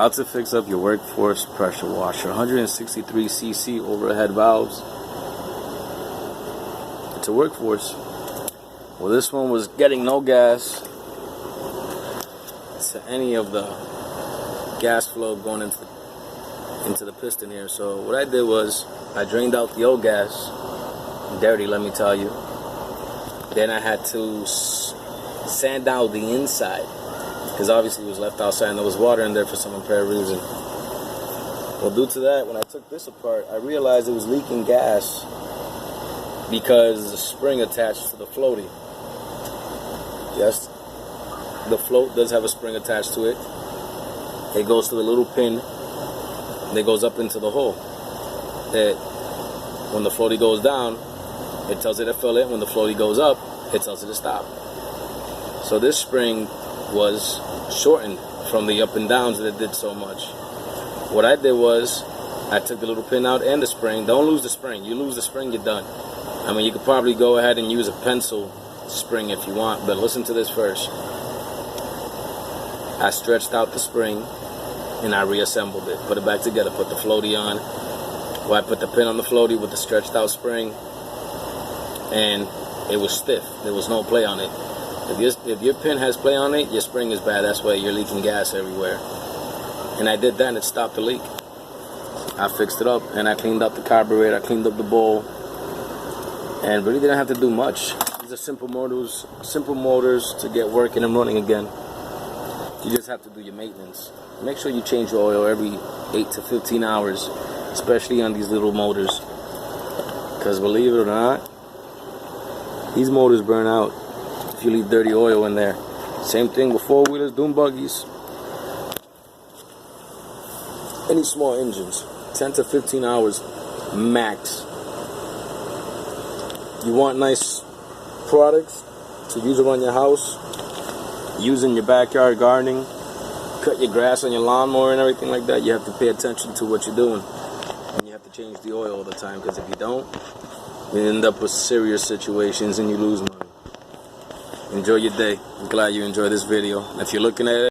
How to fix up your workforce pressure washer. 163cc overhead valves. It's a workforce. Well, this one was getting no gas to any of the gas flow going into the piston here. So what I did was I drained out the old gas. Dirty, let me tell you. Then I had to sand down the inside, because obviously it was left outside and there was water in there for some apparent reason. Well, due to that, when I took this apart, I realized it was leaking gas because the spring attached to the floaty. Yes, the float does have a spring attached to it. It goes to the little pin that goes up into the hole. That when the floaty goes down, it tells it to fill it. When the floaty goes up, it tells it to stop. So this spring was shortened from the up and downs that it did so much. What I did was I took the little pin out and the spring. Don't lose the spring. You lose the spring, you're done. I mean, you could probably go ahead and use a pencil spring if you want, but listen to this first. I stretched out the spring and I reassembled it, put it back together, put the floaty on. Well, I put the pin on the floaty with the stretched out spring, and it was stiff. There was no play on it. If your pin has play on it, your spring is bad. That's why you're leaking gas everywhere. And I did that and it stopped the leak. I fixed it up and I cleaned up the carburetor, I cleaned up the bowl, and really didn't have to do much. These are simple motors to get working and running again. You just have to do your maintenance. Make sure you change your oil every 8 to 15 hours, especially on these little motors. Because believe it or not, these motors burn out if you leave dirty oil in there. Same thing with four-wheelers, dune buggies, any small engines. 10 to 15 hours max. You want nice products to use around your house, use in your backyard gardening, cut your grass on your lawnmower and everything like that. You have to pay attention to what you're doing, and you have to change the oil all the time, because if you don't, you end up with serious situations and you lose money. Enjoy your day. I'm glad you enjoyed this video. If you're looking at it